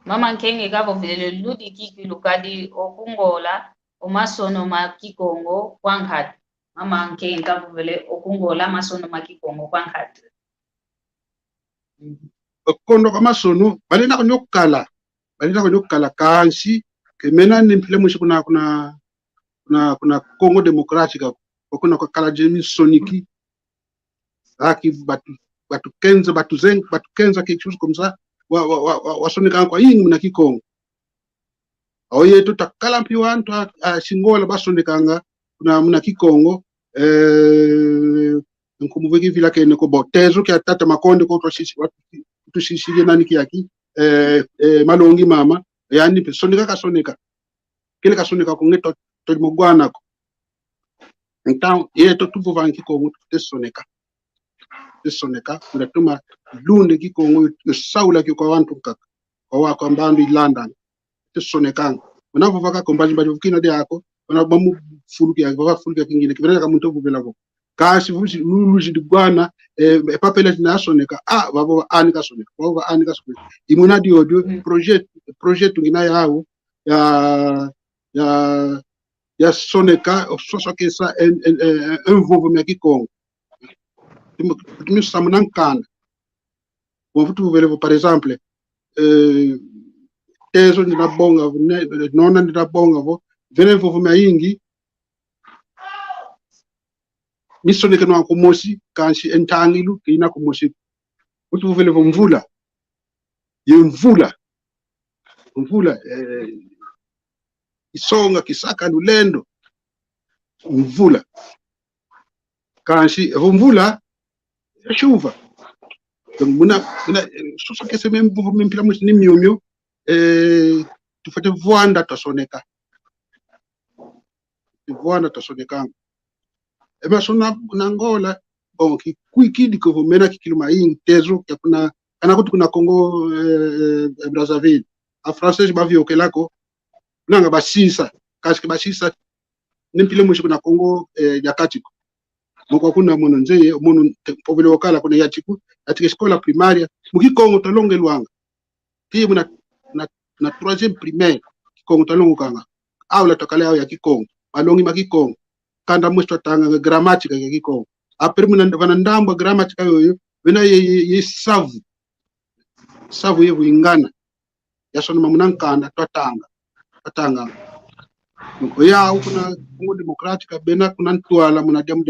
mama nkenge gavo vile ludi kiki lukadi okungola omasono makikongo kwankati mama nkenge gavo vile okungola masono makikongo kwankati kondo kamasono balina konyokala kansi kemena nimpile mwisho kuna Congo Democrática kuna kwa kala jemi soniki haki batukenza kichuzi kumza wasonika kwa yingi muna kikongo oye tutakala mpi wantu singola basonikanga kuna muna kikongo nkumuveki vila kene ko botezo kia tata makonde ko tushishiye nani kiaki malongi mama yani sonika kile kasonika kungeto tolmogwana ko então yeto tuvuva kikongo tutesonika unatuma lunde kikongo saula kwa wantu kaka kwa wako mbandu ilanda tesonekanga unavovaka kombaji mbajukina de yako unabamu fuluki kingine kibeleka kama mtovu belako kasi vuzi luluji digwana papele tinasoneka babo anika soneka imunadi audio projet ngina yao ya soneka sosoke sa envovo mya kikongo tumi samunankana wavutu velevo par exemple tezo ndinabonga nona ndinabonga vo velevo vumya yingi misoneke no kumosi kansi entangilu kina kumosi utu velevo mvula isonga kisaka lulendo mvula kansi mvula chuva muna soso kese memvuvu mempila mwisi ni miumyo tufate vuanda tasoneka ema sona Angola bon kikidi ko vomena kikiluma hii tezo ya kuna anakuti kuna Congo Brazzaville a français bavio kelako nanga basisa kaske basisa nimpile mwisi kuna Congo ya katiko moko kuna mono nzeye mono povile wakala kuna yachiku atike skola primaria mukikongo tolonge lwanga timu na troisième primaire Kikongo talongo kanga aula tokaleo ya Kikongo malongi makikongo kanda mwesto tanga gramatika ya Kikongo apre muna ndamba gramatika yoyo bena ye savu yevu ingana yasona mamunankanda twatanga ya kuna Congo Democratica bena kuna ntwala munadiamu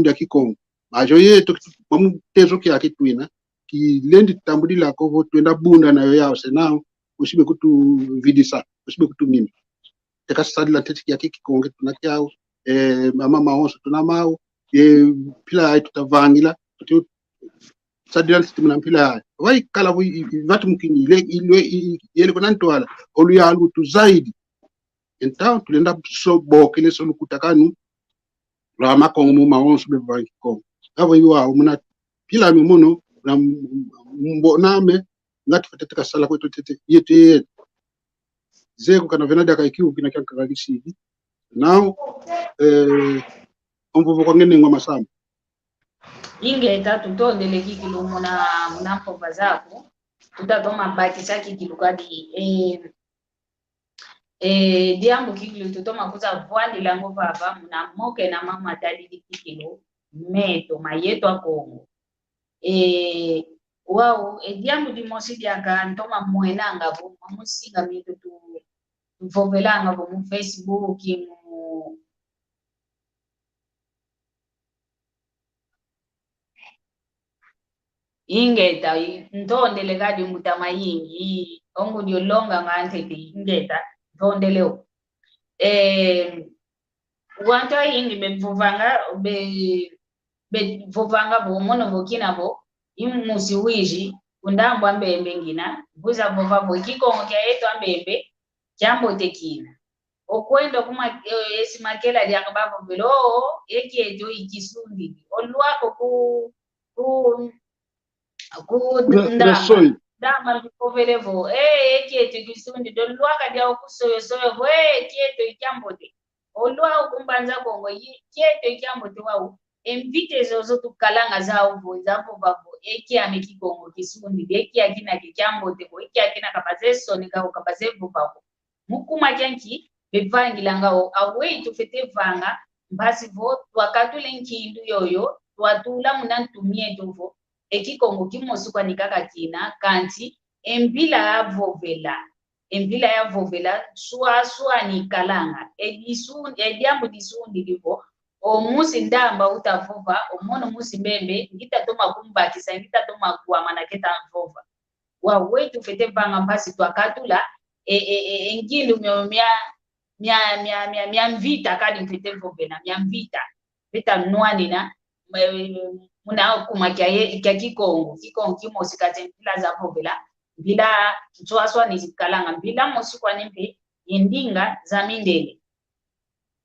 ya Kikongo majo yetu mamu tezo kia kitwina ki lendi tambudila ko twenda bunda nayo yao senao usibe kutu vidisa usibe kutu mimi teka sadila teti kia Kikongo tunakiao mama maonso tunamao pila ay tutavangila tutu sadila sitimuna pila wai kala vatu mukini ile kuna ntwala olu ya alu tu zaidi então tulenda so bokele so lukutakanu la makongo mu maonso be va Kikongo avo yiwa muna pila mimono na mboname ngati fatetika sala kwetu tete yete zeko kana venada kaikiu kina kankalisi now omvuvo kwa ngene ngwa masamba ingeta tutondele kikilu muna mpova zako tutatoma batisa kikilu kadi diambu kikilu tutoma kuza vwandi lango baba muna moke na mama tali kikilu meto mayeto akongo wao diambu di mosidi aka ntoma mwenanga bo mamusinga mito tu vovelanga bo mu Facebook mu ingeta ntondele kadi mutamayingi ongo diolonga ngantete ingeta ntondele wanta ingi bevuvanga bo mono bokina bo imusi wiji undambo ambembe ngina buza bova bo Kikongo kya yetu ambembe jambo tekina okwendo kuma esimakela lya babo belo ekyejo ikisundi olwako ndama bikobelevo ekyejo kisundi dolwaka lya okusoyo bo ekyejo ikyambote olwa kumbanza Kongo kyejo ikyambote wao emvite zozo tukalanga zao zapo babo eki ame Kikongo kisundi eki akina kikyambote ko eki akina kabazeso nika kabazevo babo mukuma kyanki bevangilanga awe tufete vanga mbasi vo twakatule nkindu yoyo twatula munantumie tuvo Kikongo kimosukwa nikaka kina kanti embila ya vovela swa ni kalanga ediambu disundi livo omusi ndamba utavova omono musi mbembe ngitatoma kumbatisa ngitatoma kuama na keta mvova wawe tufete vanga mbasi twakatula engindu mya mvita kadi mfete vovela mya mvita vita nwani na muna kuma kya Kikongo kimosi kati mpila za vovela mbila mtuaswa ni kalanga mbila mosi kwa nimpe indinga za mindele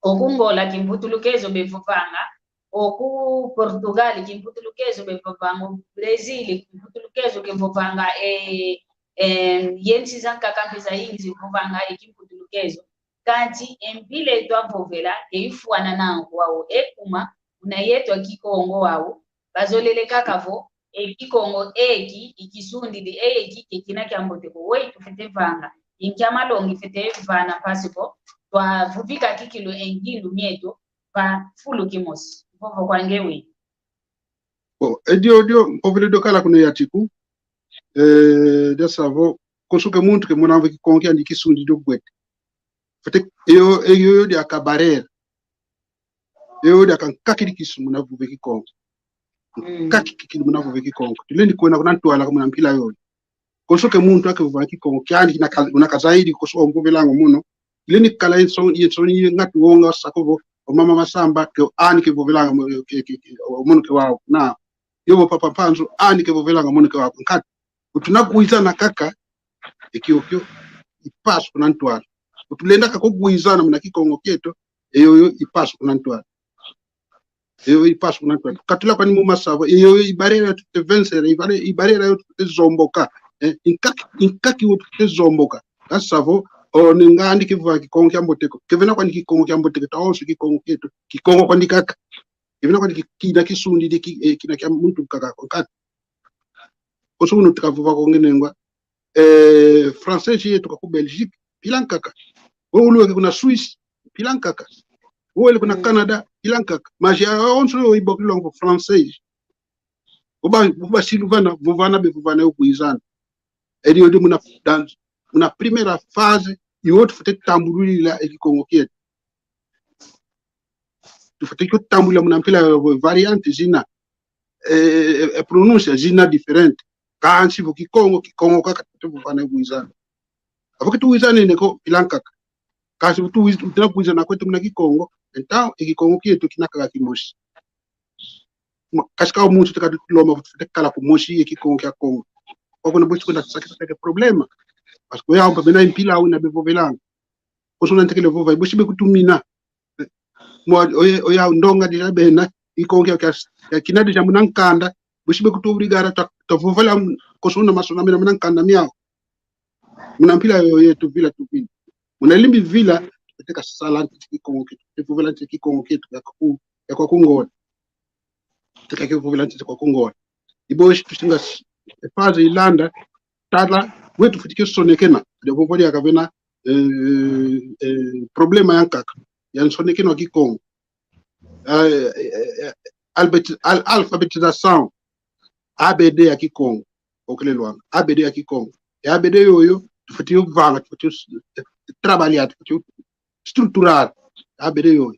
okungola kimputulukezo bevuvanga oku Portugal kimputulukezo bevuvanga Brazil kimputulukezo kevuvanga yensi zanka kampeza ingi zivuvanga kimputulukezo kanti empile twa vovela eifuana nangu wao ekuma unayetwa Kikongo wao bazolele kakavo Kikongo ikisundi di kikina kyamboteko wei tufete vanga inkiamalongi fete vana pasipo twa vuvika kikilo engindu mieto pa fulu kimosi vovo kwangewe edio povele dokala kuna yatiku de savo kosuke muntu ke munamve Kikongo kyandi kisundi do gwete fete eyo de akabarera eyo de akankakiri kisumu na vuve Kikongo kaki kikili munavuve Kikongo tulendi kuena kuna ntwala kama mpila yoyo kosuke muntu akavuva Kikongo kyandi unakazaidi kosuka mvuvelango muno leni kala yetsoni ngati wonga sakovo mama masamba ke ani ke vovelanga muno ke wao na yobo papa panzo ani ke vovelanga muno ke wao nkati tunakuizana kaka ekiokyo ipaso kuna ntwala utulenda kakokuizana muna Kikongo kyeto eyo ipaso kuna ntwala eyo ipaso kuna ntwala katula kwani mu masavo eyo ibarera tute vencere ibarera yo tute zomboka inkaki wo tute zomboka kasavo ningandi kivuva Kikongo kyamboteko kevena kwani Kikongo kyamboteko taonso Kikongo keto Kikongo kwani kaka kevena kwani kina kisundi kina kya muntu kaka nkati kosuno tikavuva kongenengwa francês yetu kwa Belgique pilankaka ulu kuna Swiss pilankaka ulu kuna Canada pilankaka mas onso ibokilo ngo francês uba silvana vuvana ukuizana edio de muna primeira fase e outro foi tambulila ekikongo kietu tufate ko tambula muna mpela variante zina pronúncia zina diferente kansi vo kikongo kaka tuvana ukuizana avoke tuizana neko pilankaka kasi utuna kuizana kwetu muna kikongo então ekikongo kietu kinaka kimoshi kaska umuntu tekaduloma tekala kumoshi ekikongo kya Kongo okona bosi kuna sakita problema parce que yamba bena impila una bevovelanga kusuna ntekele vova bosi be kutumina mo oya ndonga dija bena ikongo kya kinadi ja munankanda bosi be kutobrigara to vovela kusuna masona mena munankanda miao munampila yetu vila tupini munalimbi vila teka sala ikongo kya vovela ikongo kyetu ya kwa kungola teka kya vovela kwa kungola iboshi tusinga fase ilanda tala wetu futike sonekena de vovoli akavena problema yankaka ya sonekena kikongo alphabétisation ABD ya kikongo okelelwanga ABD ya kikongo ya ABD yoyo tufutio vanga tufutio trabalhar tufutio estruturar ABD yoyo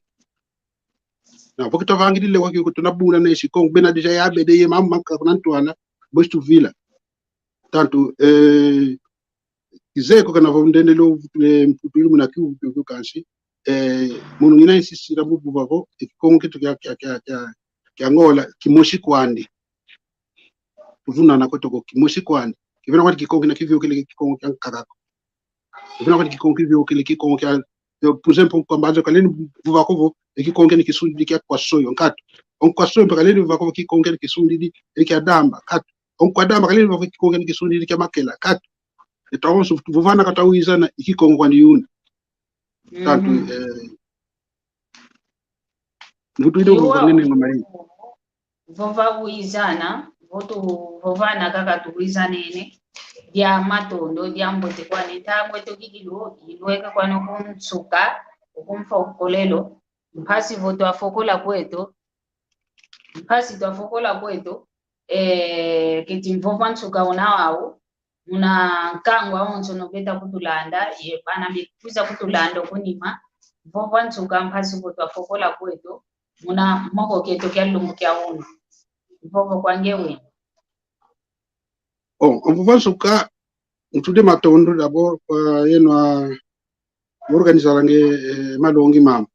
na porque tovangi dile waki ko tunabuna na Kongo bena deja ya ABD ye mamma kanantwana bostu vila tanto izeko kana vondene lo mputulu muna kiu kansi munu ngina insisira bubu bako Kongo kitu kya ngola kimoshi kwandi tuvuna na kotoko kimoshi kwandi kivina kwati Kongo na kivyo kile Kongo kya kakako kivina kwati Kongo kivyo kile Kongo kya por exemplo kwambazo kaleni buvako Kongo ni kisundi kya kwa soyo nkatu kwa soyo kaleni buvako Kongo ni kisundi kya damba katu onkwadamba kaleni buvako Kongo ni kisundi kya makela katu etaonso vuvana katawizana Kongo kwandi yuna tanto vutu ndo vuvane ngoma hii vova uizana votu vovana kaka tuizanene dia matondo dia mbote kwani tamwe to kikilo ilweka kwano kumtsuka ukumfa ukolelo mpasi votu afokola kwetu mpasi tu afokola kwetu kiti mvova ntsuka unawao una kangwa onzo nobeta kutulanda ye bana bikuza kutulanda kunima mvova ntsuka mpasi votu afokola kwetu muna moko keto kya lumbu kya uno mvova kwangewe mvuvansuka mtude matondo d'abord yeno organizar nge malongi mama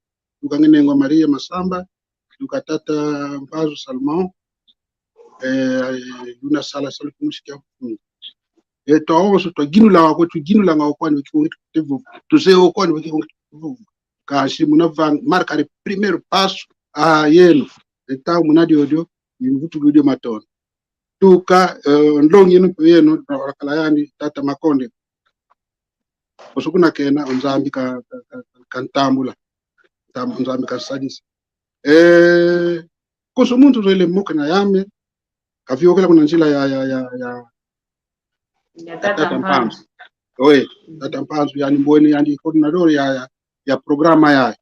tukangenengwa Maria Masamba tukatata Mpazo Salmon luna sala kumusikia toonso twaginula wako tuginula nga okwani wikikongi tevu tuze okwani wikikongi tevu kasi muna marca le primeiro passo yeno então munadi odio mvutu gudio matondo tuka ndongi yeno rakala yani tata Makonde osukuna kena onzambi kantambula nzambi kasadisa koso muntu zele moka na yame kavyokela kuna njila ya tata Mpanzu oye tata Mpanzu yani mbweni yani coordinador ya programa ya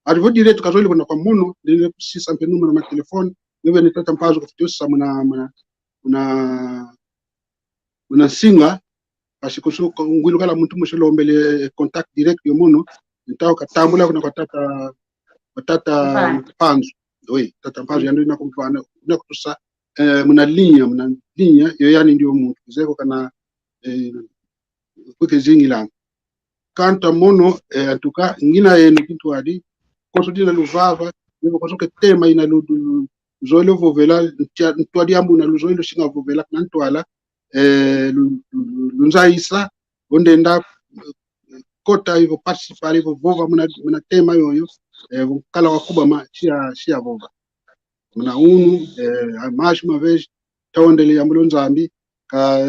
alivo direct kazoli kuna kwa muno ndile kusisa mpe numero na telefoni niwe ni tata Mpanzu kufutiosa muna singa kasi kusuka ngwilu kala muntu mushelo mbele contact direct yo muno ntawo katambula kuna kwa tata Mpanzu oye tata Mpanzu yani na kumfana na kutusa muna linha yo yani ndio muntu zeko kana kweke zingi lang kanta mono atuka ngina yenu kitu adi koso dina luvava nivo koso ke tema ina zoilo vovela ntwadi ambu na zoilo singa vovela nantwala lunzaisa ondenda kota hivyo participar hivyo vova muna tema yoyo kala wakuba ma chia vova muna unu mash uma vez taondele ambulo nzambi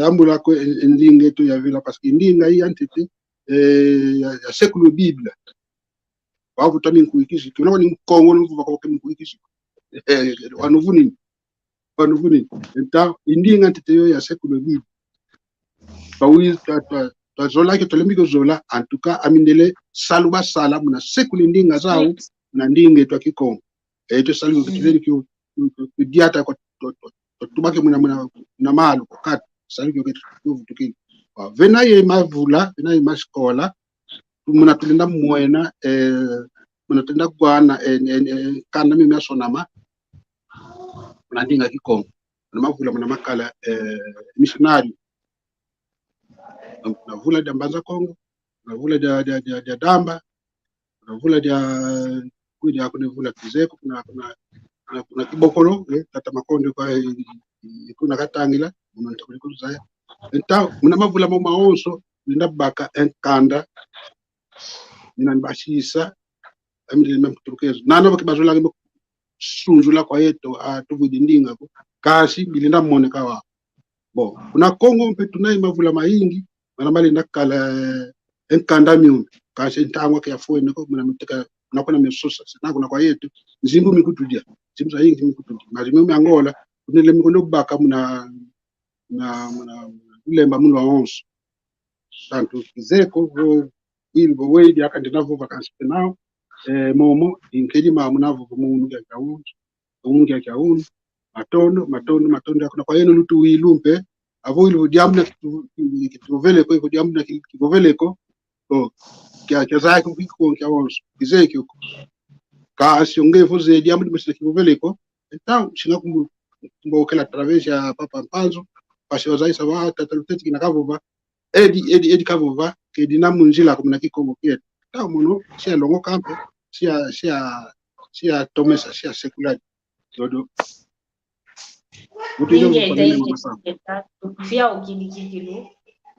ambula ko ndinga to ya vila parce que ndinga hii entité ya século Bible wavu tani nkuikishi tunaona ni Kongo nuvuva kwa nkuikishi wanuvuni nta ndinga entité yo ya século Bible zola ke tolembi zola antuka amindele saluba sala muna sekuli ndinga zao na ndinge twa kikongo eto salu kituleni ki diata ko tubake muna malo kat salu ke tuvutukini vena ye mavula vena ye maskola muna tulinda mwena muna tulinda kwana kana mimi asonama muna ndinga kikongo muna mavula muna makala missionary na vula dia Mbanza Kongo, na vula dia Damba, na vula dia kuja kuna vula Kizeko, kuna Kibokolo, tata Makonde kwa kuna Katangila, muna kuliko zaya. Então, muna mavula maonso, linda baka enkanda, nina mbashisa, amili mturukezo. Nana bakibazola ngibo sunjula kwa yeto tuvuji ndinga ko kasi bilinda moneka wa. Bon, kuna Kongo mpe tunai mavula maingi manamali nakala enkanda miume kasi ntangwa ke afwe nako muna muteka nakona mesosa sinako na kwa yetu nzimbu mikutudia zimbu za hingi mikutudia mazimu Angola kunile mikondo baka muna ulemba mulu wa onso tanto Kizeko vo ilbo wedi akandina vo vakansi penao momo inkeji muna vo munu ya kaunu matondo yakuna kwa yeno lutu wilumpe avo ilvo diamna kitovele ko diamna kitovele ko kya zai ko kya wonso Kizeki ka asionge fo ze diamna mesle kitovele ko então singa kumbo kala través ya papa Mpanzo pasho zai sawa tataluteti kinakavova edi kavova ke dinamunjila kumna kikongo kiet ta mono sia longo kampe sia tomesa sia sekulari dodo vya ukilikikilu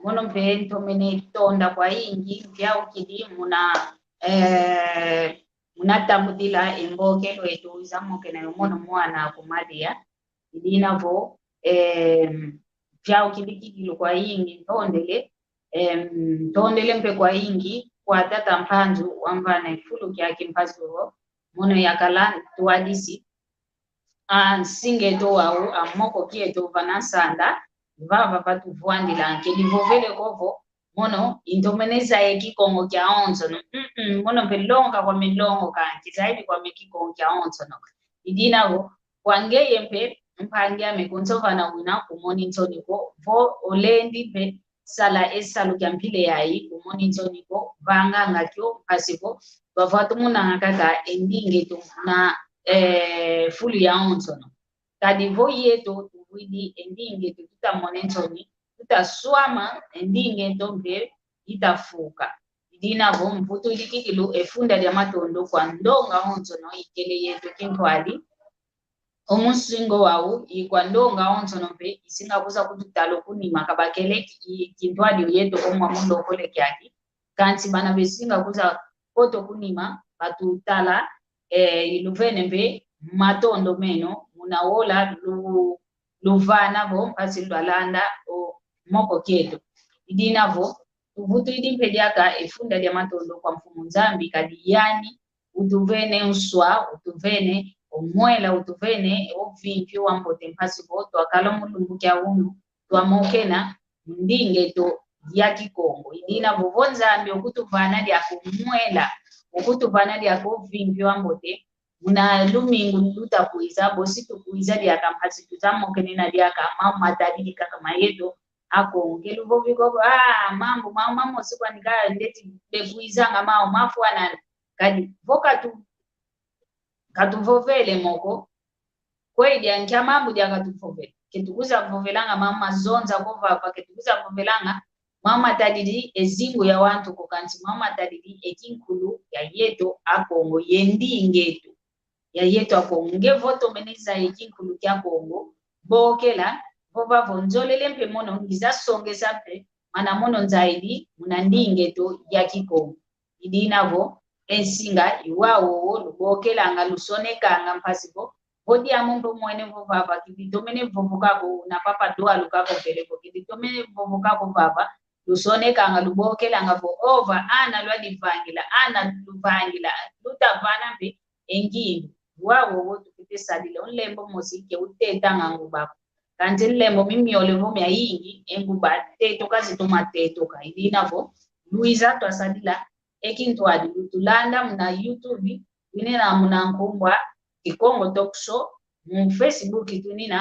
mono mpento mene tonda kwa ingi vya ukili muna tambudila emboke lwetu izamoke na mono mwana kumadia idinavo vya ukilikikilu kwa ingi tondele mpe kwa ingi kwa tata Mpanzu wamba ifulu kya kimpazo mono yakala tuadisi singeto au amoko kieto vanasanda vava patu vuandila ke livovele kovo mono indomeneza ekikongo kya onzo no mono pelonga kwa milongo kanti zaidi kwa mekikongo kya onzo no idinawo kwangeye mpe mpangia mekonzova na wina kumoni ntoni ko vo olendi pe sala esalu kya mpile yayi kumoni ntoni ko vanga ngakyo pasipo bavatu muna ngakaka endinge to na fulu ya onzono kadi vo yeto tuwidi endinge tuta monentoni tuta swama endinge ndombe itafuka idina vo mvuto idikikilu efunda ya matondo kwa ndonga onzono ikele yeto kintwali omusingo wau ikwa ndonga onzono pe isinga kuza kututalo kunima kabakele kintwali yeto komwa mundo kole kyaki kanti bana besinga kuza koto kunima batutala iluvene mbe matondo meno munawola luvana vo mpasi lwalanda moko kieto idina vo uvutu idimpediaka efunda ya matondo kwa mfumu Nzambi kadiyani utuvene uswa utuvene omwela utuvene ovimpi wambote mpasi vo twakalo mulungu kya unu twamokena ndinge to ya kikongo idina vo Nzambi okutuvana dia kumwela ukutuvana dia kovimpi wambote muna lumingu luta kuiza bosi tukuiza dia kampasi tutamokene na dia kama matadili kama yeto ako ngeluvo viko mambo mama sikwa nika ndeti bekuiza ngama mafwana kadi voka tu katuvovele moko kweli ankia mambo dia katuvovele ketukuza vovelanga mama zonza kova pa ketukuza vovelanga mama tadidi ezingo ya wantu kokanti mama tadidi ekinkulu ya yeto akongo yendingeto ya yeto akongo ngevoto meneza ekinkulu kya kongo bokela bova vonzolele mpe mono ngiza songeza mpe mana mono nzaidi munandingeto ya kikongo idinavo ensinga iwawo lubokela nga lusoneka nga mpasibo bodi amombo mwene vovava kibitomene vovukako na papa doa lukako peleko kibitomene vovukako vava lusoneka nga lubokela nga vo over ana lwadivangila ana luvangila lutavana mpe engini wawo wotu kitesadile onlembo mosike uteta nga ngubako Kanjele mo mimi olevo mya yingi enguba teto kazi to mateto ka idinavo Luisa twasadila ekintu adi tulanda muna YouTube tunina muna nkumbwa Kikongo Talk Show mu Facebook tunina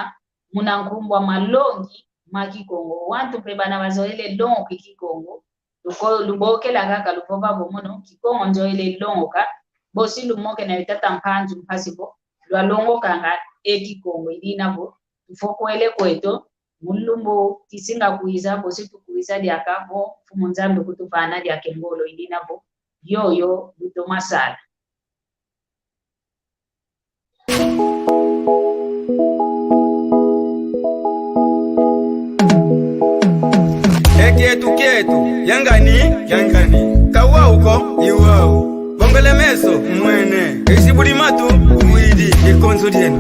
muna nkumbwa malongi makikongo wantu pebana bazoele longo kikongo luko lubokela kaka lupova bomono Kikongo njoele longo ka bosi lumoke na itata mpanzu mpasipo lwa longo kanga Kikongo idinavo tufokwele kweto mulumbo kisinga kuiza bosi tukuiza diakabo fumunzambe kutufana diakengolo idinavo yoyo luto masala Ketu yangani kawa uko iwao bongole meso mwene isibuli matu umwidi ikonzo lyenu